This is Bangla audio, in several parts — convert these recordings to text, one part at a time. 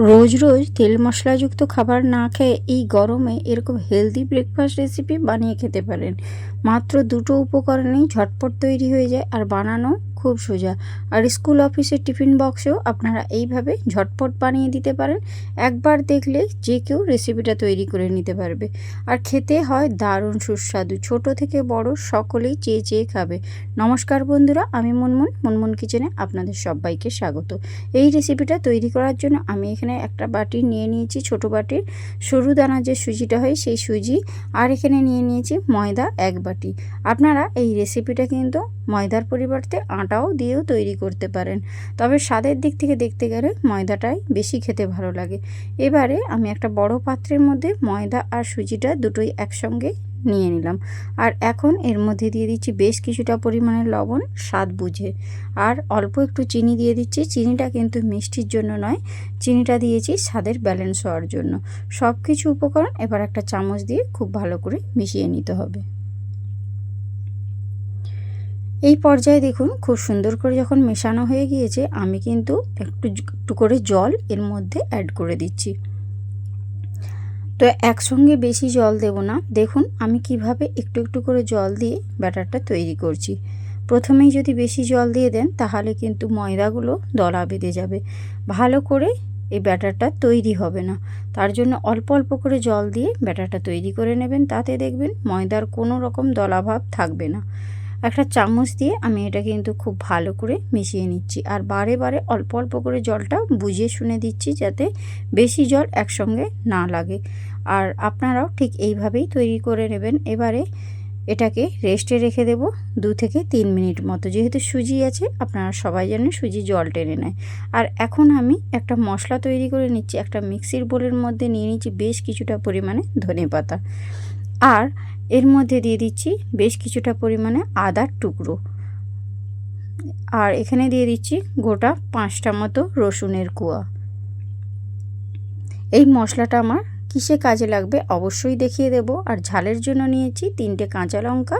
রোজ রোজ তেল মশলাযুক্ত খাবার না খেয়ে এই গরমে এরকম হেলদি ব্রেকফাস্ট রেসিপি বানিয়ে খেতে পারেন। মাত্র দুটো উপকরণেই ঝটপট তৈরি হয়ে যায় আর বানানো খুব সোজা। আর স্কুল অফিসের টিফিন বক্সেও আপনারা এইভাবে ঝটপট বানিয়ে দিতে পারেন। একবার দেখলে যে কেউ রেসিপিটা তৈরি করে নিতে পারবে। আর খেতে হয় দারুণ সুস্বাদু, ছোট থেকে বড় সকলেই চেয়ে চেয়ে খাবে। নমস্কার বন্ধুরা, আমি মুনমুন কিচেনে আপনাদের সবাইকে স্বাগত। এই রেসিপিটা তৈরি করার জন্য আমি এখানে একটা বাটি নিয়ে নিয়েছি, ছোট বাটির সরু দানা যে সুজিটা হয় সেই সুজি। আর এখানে নিয়ে নিয়েছি ময়দা 1 বাটি। আপনারা এই রেসিপিটা কিন্তু ময়দার পরিবর্তে আটাও দিয়েও তৈরি করতে পারেন, তবে স্বাদের দিক থেকে দেখতে গেলে ময়দাটাই বেশি খেতে ভালো লাগে। এবারে আমি একটা বড় পাত্রের মধ্যে ময়দা আর সুজিটা দুটোই একসঙ্গে নিয়ে নিলাম। আর এখন এর মধ্যে দিয়ে দিচ্ছি বেশ কিছুটা পরিমাণে লবণ স্বাদ বুঝে, আর অল্প একটু চিনি দিয়ে দিচ্ছি। চিনিটা কিন্তু মিষ্টির জন্য নয়, চিনিটা দিয়েছি স্বাদের ব্যালেন্স হওয়ার জন্য। সব কিছু উপকরণ এবার একটা চামচ দিয়ে খুব ভালো করে মিশিয়ে নিতে হবে। এই পর্যায়ে দেখুন খুব সুন্দর করে যখন মেশানো হয়ে গিয়েছে, আমি কিন্তু একটু করে জল এর মধ্যে অ্যাড করে দিচ্ছি। তো একসঙ্গে বেশি জল দেব না। দেখুন আমি কিভাবে একটু একটু করে জল দিয়ে ব্যাটারটা তৈরি করছি। প্রথমেই যদি বেশি জল দিয়ে দেন তাহলে কিন্তু ময়দাগুলো দলা বেঁধে যাবে, ভালো করে এই ব্যাটারটা তৈরি হবে না। তার জন্য অল্প অল্প করে জল দিয়ে ব্যাটারটা তৈরি করে নেবেন, তাতে দেখবেন ময়দার কোনো রকম দলাভাব থাকবে না। একটা চামচ দিয়ে আমি এটা কিন্তু খুব ভালো করে মিশিয়ে নিচ্ছি, আর বারে বারে অল্প অল্প করে জলটা বুঝে শুনে দিচ্ছি যাতে বেশি জল একসঙ্গে না লাগে। আর আপনারাও ঠিক এইভাবেই তৈরি করে নেবেন। এবারে এটাকে রেস্টে রেখে দেব 2 থেকে 3 মিনিট মতো। যেহেতু সুজি আছে, আপনারা সবাই জানেন সুজি জল টেনে নেয়। আর এখন আমি একটা মশলা তৈরি করে নিচ্ছি। একটা মিক্সির বোলের মধ্যে নিয়ে নিচ্ছি বেশ কিছুটা পরিমাণে ধনেপাতা, আর এর মধ্যে দিয়ে দিচ্ছি বেশ কিছুটা পরিমাণে আদার টুকরো, আর এখানে দিয়ে দিচ্ছি গোটা 5টা মতো রসুনের কোয়া। এই মশলাটা আমার কিসে কাজে লাগবে অবশ্যই দেখিয়ে দেব। আর ঝালের জন্য নিয়েছি 3টে কাঁচা লঙ্কা।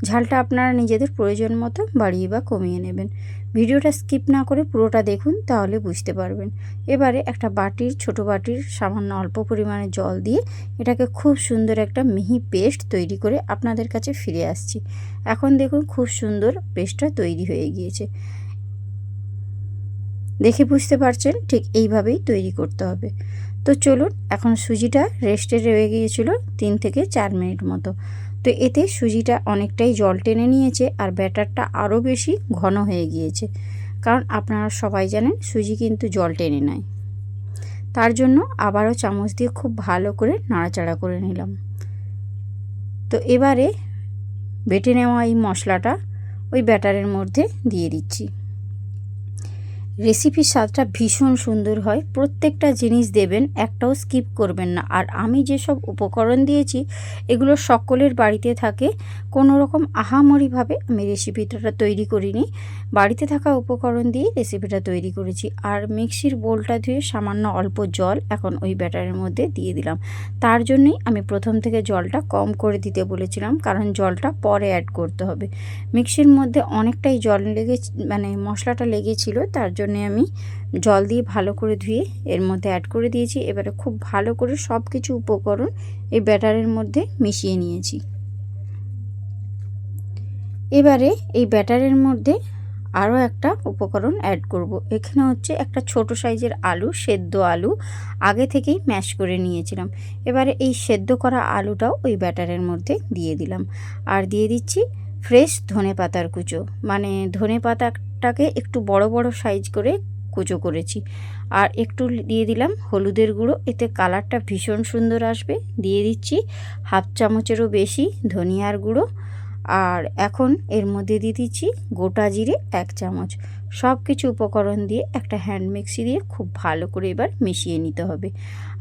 ঝালটা আপনারা নিজেদের প্রয়োজন মতো বাড়িয়ে বা কমিয়ে নেবেন। ভিডিওটা স্কিপ না করে পুরোটা দেখুন, তাহলে বুঝতে পারবেন। এবারে একটা বাটির, ছোট বাটির সামান্য অল্প পরিমাণে জল দিয়ে এটাকে খুব সুন্দর একটা মিহি পেস্ট তৈরি করে আপনাদের কাছে ফিরে আসছি। এখন দেখুন খুব সুন্দর পেস্টটা তৈরি হয়ে গিয়েছে। দেখে বুঝতে পারছেন ঠিক এইভাবেই তৈরি করতে হবে। তো চলুন, এখন সুজিটা রেস্টে রয়ে গিয়েছিল 3 থেকে 4 মিনিট মতো। তো এতে সুজিটা অনেকটাই জল টেনে নিয়েছে, আর ব্যাটারটা আরও বেশি ঘন হয়ে গিয়েছে, কারণ আপনারা সবাই জানেন সুজি কিন্তু জল টেনে নেয়। তার জন্য আবারও চামচ দিয়ে খুব ভালো করে নাড়াচাড়া করে নিলাম। তো এবারে বেটে নেওয়া এই মশলাটা ওই ব্যাটারের মধ্যে দিয়ে দিচ্ছি। রেসিপির স্বাদটা ভীষণ সুন্দর হয়। প্রত্যেকটা জিনিস দেবেন, একটাও স্কিপ করবেন না। আর আমি যেসব উপকরণ দিয়েছি এগুলো সকলের বাড়িতে থাকে, কোনো রকম আহামরিভাবে আমি রেসিপিটা তৈরি করিনি। বাড়িতে থাকা উপকরণ দিয়ে রেসিপিটা তৈরি করেছি। আর মিক্সির বোলটা ধুয়ে সামান্য অল্প জল এখন ওই ব্যাটারের মধ্যে দিয়ে দিলাম। তার জন্যই আমি প্রথম থেকে জলটা কম করে দিতে বলেছিলাম, কারণ জলটা পরে অ্যাড করতে হবে। মিক্সির মধ্যে অনেকটাই জল মশলাটা লেগেছিল, তার জন্য আমি জল দিয়ে ভালো করে ধুয়ে এর মধ্যে অ্যাড করে দিয়েছি। এবারে খুব ভালো করে সব কিছু উপকরণ এই ব্যাটারের মধ্যে মিশিয়ে নিয়েছি। এবারে এই ব্যাটারের মধ্যে আরও একটা উপকরণ অ্যাড করব। এখানে হচ্ছে একটা ছোট সাইজের আলু, সেদ্ধ আলু আগে থেকেই ম্যাশ করে নিয়েছিলাম। এবারে এই সেদ্ধ করা আলুটাও ওই ব্যাটারের মধ্যে দিয়ে দিলাম, আর দিয়ে দিচ্ছি ফ্রেশ ধনেপাতার কুচো। ধনেপাতাটাকে একটু বড় বড় সাইজ করে কুচো করেছি। আর একটু দিয়ে দিলাম হলুদের গুঁড়ো, এতে কালারটা ভীষণ সুন্দর আসবে। দিয়ে দিচ্ছি 1/2 চামচেরও বেশি ধনিয়ার গুঁড়ো, আর এখন এর মধ্যে দিয়ে দিচ্ছি গোটা জিরে 1 চামচ। সব কিছু উপকরণ দিয়ে একটা হ্যান্ড মিক্সি দিয়ে খুব ভালো করে এবার মিশিয়ে নিতে হবে।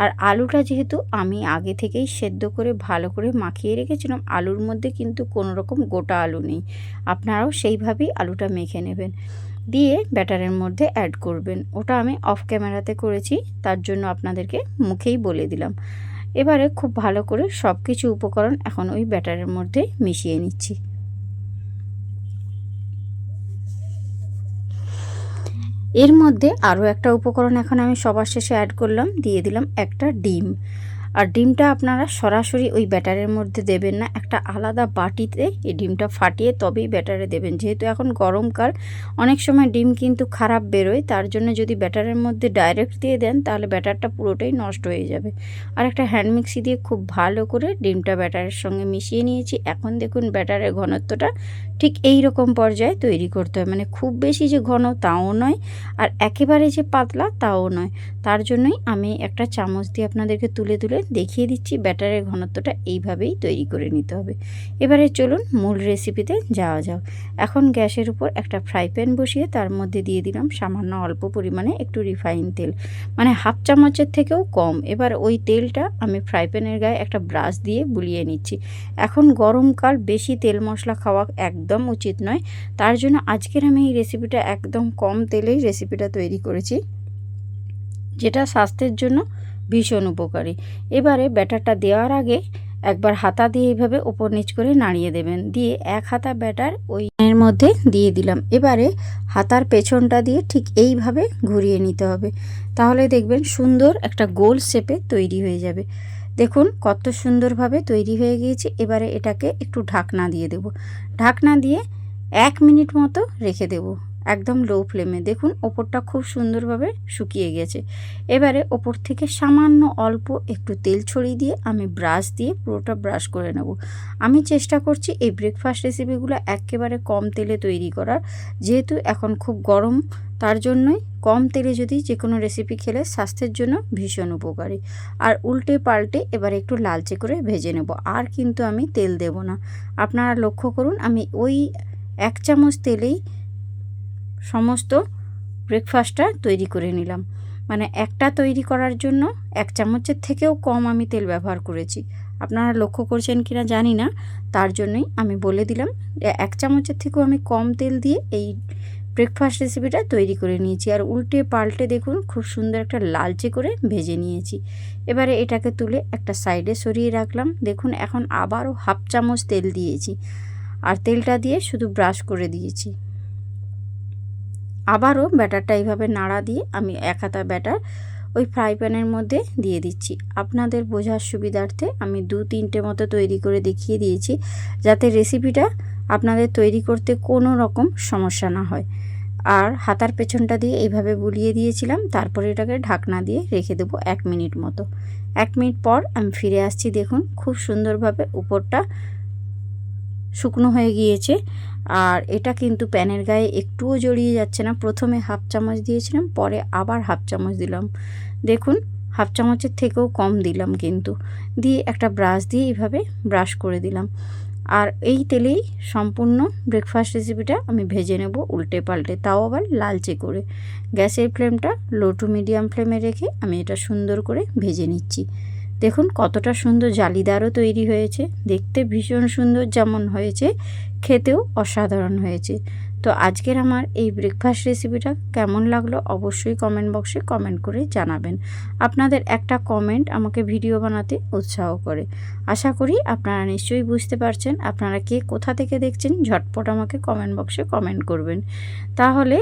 আর আলুটা যেহেতু আমি আগে থেকেই সেদ্ধ করে ভালো করে মাখিয়ে রেখেছিলাম, আলুর মধ্যে কিন্তু কোনো রকম গোটা আলু নেই। আপনারাও সেইভাবেই আলুটা মেখে নেবেন, দিয়ে ব্যাটারের মধ্যে অ্যাড করবেন। ওটা আমি অফ ক্যামেরাতে করেছি, তার জন্য আপনাদেরকে মুখেই বলে দিলাম। এবারে খুব ভালো করে সব কিছু উপকরণ এখন ওই ব্যাটারের মধ্যে মিশিয়ে নিচ্ছি। এর মধ্যে আরও একটা উপকরণ এখন আমি সবার শেষে অ্যাড করলাম, দিয়ে দিলাম একটা ডিম। আর ডিমটা আপনারা সরাসরি ওই ব্যাটারের মধ্যে দেবেন না, একটা আলাদা বাটিতে এই ডিমটা ফাটিয়ে তবেই ব্যাটারে দেবেন। যেহেতু এখন গরমকাল, অনেক সময় ডিম কিন্তু খারাপ বেরোয়, তার জন্য যদি ব্যাটারের মধ্যে ডাইরেক্ট দিয়ে দেন তাহলে ব্যাটারটা পুরোটাই নষ্ট হয়ে যাবে। আর একটা হ্যান্ড মিক্সি দিয়ে খুব ভালো করে ডিমটা ব্যাটারের সঙ্গে মিশিয়ে নিয়েছি। এখন দেখুন ব্যাটারের ঘনত্বটা ঠিক এই রকম পর্যায়ে তৈরি করতে হয়, মানে খুব বেশি যে ঘন তাও নয়, আর একেবারে যে পাতলা তাও নয়। তার জন্যই আমি একটা চামচ দিয়ে আপনাদেরকে তুলে তুলে দেখিয়ে দিচ্ছি ব্যাটারের ঘনত্বটা এইভাবেই তৈরি করে নিতে হবে। এবারে চলুন মূল রেসিপিতে যাওয়া যাক। এখন গ্যাসের উপর একটা ফ্রাই প্যান বসিয়ে তার মধ্যে দিয়ে দিলাম সামান্য অল্প পরিমাণে একটু রিফাইন তেল, মানে হাফ চামচের থেকেও কম। এবার ওই তেলটা আমি ফ্রাই প্যানের গায়ে একটা ব্রাশ দিয়ে বুলিয়ে নিচ্ছি। এখন গরমকাল, বেশি তেল মশলা খাওয়া একদম উচিত নয়, তার জন্য আজকের আমি এই রেসিপিটা একদম কম তেলেই রেসিপিটা তৈরি করেছি, যেটা স্বাস্থ্যের জন্য ভীষণ উপকারী। এবারে ব্যাটারটা দেওয়ার আগে একবার হাতা দিয়ে এইভাবে ওপর নিচ করে নাড়িয়ে দেবেন, দিয়ে এক হাতা ব্যাটার ওই এর মধ্যে দিয়ে দিলাম। এবারে হাতার পেছনটা দিয়ে ঠিক এইভাবে ঘুরিয়ে নিতে হবে, তাহলে দেখবেন সুন্দর একটা গোল শেপে তৈরি হয়ে যাবে। দেখুন কত সুন্দরভাবে তৈরি হয়ে গিয়েছে। এবারে এটাকে একটু ঢাকনা দিয়ে দেব, ঢাকনা দিয়ে 1 মিনিট মতো রেখে দেব একদম লো ফ্লেমে। দেখুন ওপরটা খুব সুন্দরভাবে শুকিয়ে গেছে। এবারে ওপর থেকে সামান্য অল্প একটু তেল ছড়িয়ে দিয়ে আমি ব্রাশ দিয়ে পুরোটা ব্রাশ করে নেব। আমি চেষ্টা করছি এই ব্রেকফাস্ট রেসিপিগুলো একেবারে কম তেলে তৈরি করার, যেহেতু এখন খুব গরম, তার জন্যই কম তেলে যদি যে কোনো রেসিপি খেলে স্বাস্থ্যের জন্য ভীষণ উপকারী। আর উল্টে পাল্টে এবারে একটু লালচে করে ভেজে নেব, আর কিন্তু আমি তেল দেব না। আপনারা লক্ষ্য করুন আমি ওই 1 চামচ তেলেই সমস্ত ব্রেকফাস্টটা তৈরি করে নিলাম, মানে একটা তৈরি করার জন্য 1 চামচের থেকেও কম আমি তেল ব্যবহার করেছি। আপনারা লক্ষ্য করছেন কিনা জানি না, তার জন্যই আমি বলে দিলাম 1 চামচের থেকেও আমি কম তেল দিয়ে এই ব্রেকফাস্ট রেসিপিটা তৈরি করে নিয়েছি। আর উল্টে পাল্টে দেখুন খুব সুন্দর একটা লালচে করে ভেজে নিয়েছি। এবারে এটাকে তুলে একটা সাইডে সরিয়ে রাখলাম। দেখুন এখন আবারও হাফ চামচ তেল দিয়েছি, আর তেলটা দিয়ে শুধু ব্রাশ করে দিয়েছি। আবারও ব্যাটারটা এইভাবে নাড়া দিয়ে আমি 1 হাতা ব্যাটার ওই ফ্রাই প্যানের মধ্যে দিয়ে দিচ্ছি। আপনাদের বোঝার সুবিধার্থে আমি 2-3টে মতো তৈরি করে দেখিয়ে দিয়েছি, যাতে রেসিপিটা আপনাদের তৈরি করতে কোনো রকম সমস্যা না হয়। আর হাতার পেছনটা দিয়ে এইভাবে বুলিয়ে দিয়েছিলাম, তারপরে এটাকে ঢাকনা দিয়ে রেখে দেবো 1 মিনিট মতো। 1 মিনিট পর আমি ফিরে আসছি। দেখুন খুব সুন্দরভাবে উপরটা শুকনো হয়ে গিয়েছে, আর এটা কিন্তু প্যানের গায়ে একটুও জড়িয়ে যাচ্ছে না। প্রথমে হাফ চামচ দিয়েছিলাম, পরে আবার হাফ চামচ দিলাম। দেখুন হাফ চামচের থেকেও কম দিলাম কিন্তু, দিয়ে একটা ব্রাশ দিয়ে এইভাবে ব্রাশ করে দিলাম। আর এই তেলেই সম্পূর্ণ ব্রেকফাস্ট রেসিপিটা আমি ভেজে নেব উল্টে পাল্টে, তাও আবার লালচে করে। গ্যাসের ফ্লেমটা লো টু মিডিয়াম ফ্লেমে রেখে আমি এটা সুন্দর করে ভেজে নিচ্ছি। দেখুন কতটা সুন্দর জালিদারও তৈরি হয়েছে, দেখতে ভীষণ সুন্দর যেমন হয়েছে, খেতেও অসাধারণ হয়েছে। তো আজকের আমার এই ব্রেকফাস্ট রেসিপিটা কেমন লাগলো অবশ্যই কমেন্ট বক্সে কমেন্ট করে জানাবেন। আপনাদের একটা কমেন্ট আমাকে ভিডিও বানাতে উৎসাহ করে। আশা করি আপনারা নিশ্চয়ই বুঝতে পারছেন। আপনারা কে কোথা থেকে দেখছেন ঝটপট আমাকে কমেন্ট বক্সে কমেন্ট করবেন, তাহলে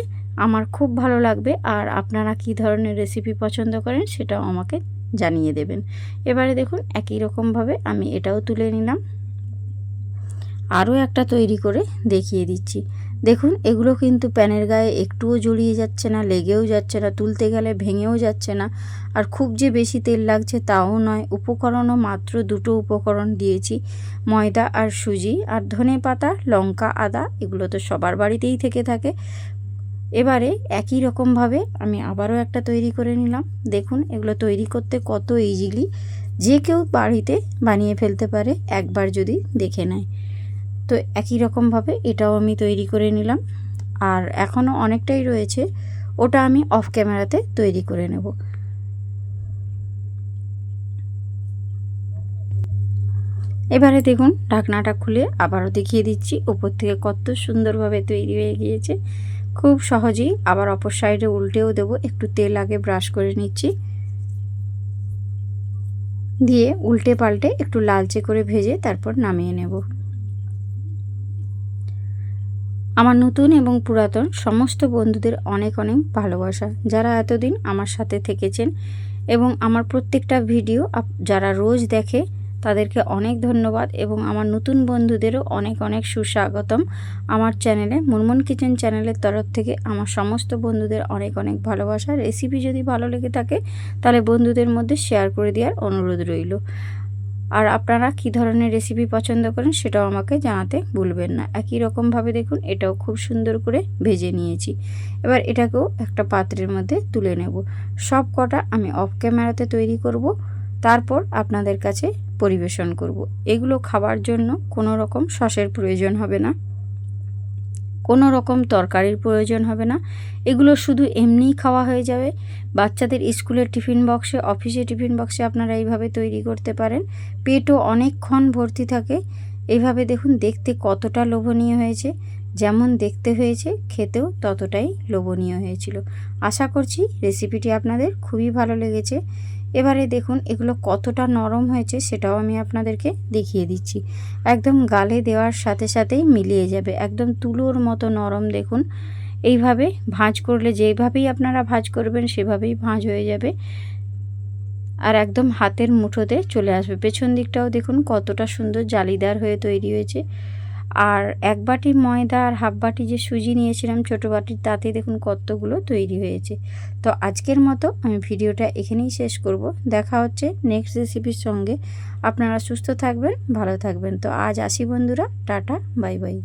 আমার খুব ভালো লাগবে। আর আপনারা কী ধরনের রেসিপি পছন্দ করেন সেটাও আমাকে জানিয়ে দেবেন। এবারে দেখুন একই রকমভাবে আমি এটাও তুলে নিলাম, আরও একটা তৈরি করে দেখিয়ে দিচ্ছি। দেখুন এগুলো কিন্তু প্যানের গায়ে একটুও জড়িয়ে যাচ্ছে না, লেগেও যাচ্ছে না, তুলতে গেলে ভেঙেও যাচ্ছে না। আর খুব যে বেশি তেল লাগছে তাও নয়। উপকরণও মাত্র 2টো উপকরণ দিয়েছি, ময়দা আর সুজি, আর ধনেপাতা, লঙ্কা, আদা, এগুলো তো সবার বাড়িতেই থেকে থাকে। এবারে একই রকমভাবে আমি আবারও একটা তৈরি করে নিলাম। দেখুন এগুলো তৈরি করতে কত ইজিলি, যে কেউ বাড়িতে বানিয়ে ফেলতে পারে একবার যদি দেখে নেয়। তো একই রকমভাবে এটাও আমি তৈরি করে নিলাম, আর এখনও অনেকটাই রয়েছে, ওটা আমি অফ ক্যামেরাতে তৈরি করে নেব। এবারে দেখুন ঢাকনাটা খুলে আবারও দেখিয়ে দিচ্ছি উপর থেকে কত সুন্দরভাবে তৈরি হয়ে গিয়েছে। খুব সহজেই। আবার অপর সাইডে উল্টেও দেব, একটু তেল আগে ব্রাশ করে নিচ্ছি, দিয়ে উল্টে পাল্টে একটু লালচে করে ভেজে তারপর নামিয়ে নেব। আমার নতুন এবং পুরাতন সমস্ত বন্ধুদের অনেক অনেক ভালোবাসা, যারা এতদিন আমার সাথে থেকেছেন এবং আমার প্রত্যেকটা ভিডিও যারা রোজ দেখে তাদেরকে অনেক ধন্যবাদ। এবং আমার নতুন বন্ধুদেরও অনেক অনেক সুস্বাগতম আমার চ্যানেলে। মুনমুন কিচেন চ্যানেলের তরফ থেকে আমার সমস্ত বন্ধুদের অনেক অনেক ভালোবাসা। রেসিপি যদি ভালো লেগে থাকে তাহলে বন্ধুদের মধ্যে শেয়ার করে দেওয়ার অনুরোধ রইল। আর আপনারা কি ধরনের রেসিপি পছন্দ করেন সেটাও আমাকে জানাতে ভুলবেন না। একই রকমভাবে দেখুন এটাও খুব সুন্দর করে ভেজে নিয়েছি। এবার এটাকেও একটা পাত্রের মধ্যে তুলে নেব। সব কটা আমি অফ ক্যামেরাতে তৈরি করব, তারপর আপনাদের কাছে পরিবেশন করব। এগুলো খাবার জন্য কোনো রকম সসের প্রয়োজন হবে না, কোনো রকম তরকারির প্রয়োজন হবে না। এগুলো শুধু এমনিই খাওয়া হয়ে যাবে। বাচ্চাদের স্কুলের টিফিন বক্সে, অফিসে টিফিন বক্সে আপনারা এইভাবে তৈরি করতে পারেন। পেটও অনেকক্ষণ ভর্তি থাকে। এইভাবে দেখুন দেখতে কতটা লোভনীয় হয়েছে। যেমন দেখতে হয়েছে খেতেও ততটাই লোভনীয় হয়েছিল। আশা করছি রেসিপিটি আপনাদের খুবই ভালো লেগেছে। এবারে দেখুন এগুলো কতটা নরম হয়েছে সেটাও আমি আপনাদেরকে দেখিয়ে দিচ্ছি। একদম গালে দেওয়ার সাথে সাথেই মিলিয়ে যাবে, একদম তুলোর মতো নরম। দেখুন এইভাবে ভাঁজ করলে, যেইভাবেই আপনারা ভাঁজ করবেন সেভাবেই ভাঁজ হয়ে যাবে আর একদম হাতের মুঠোতে চলে আসবে। পেছন দিকটাও দেখুন কতটা সুন্দর জালিদার হয়ে তৈরি হয়েছে। আর এক বাটি ময়দা আর হাফ বাটি যে সুজি নিয়েছিলাম ছোটো বাটির, তাতে দেখুন কতগুলো তৈরি হয়েছে। তো আজকের মতো আমি ভিডিওটা এখানেই শেষ করব। দেখা হচ্ছে নেক্সট রেসিপির সঙ্গে। আপনারা সুস্থ থাকবেন, ভালো থাকবেন। তো আজ আসি বন্ধুরা, টাটা, বাই বাই।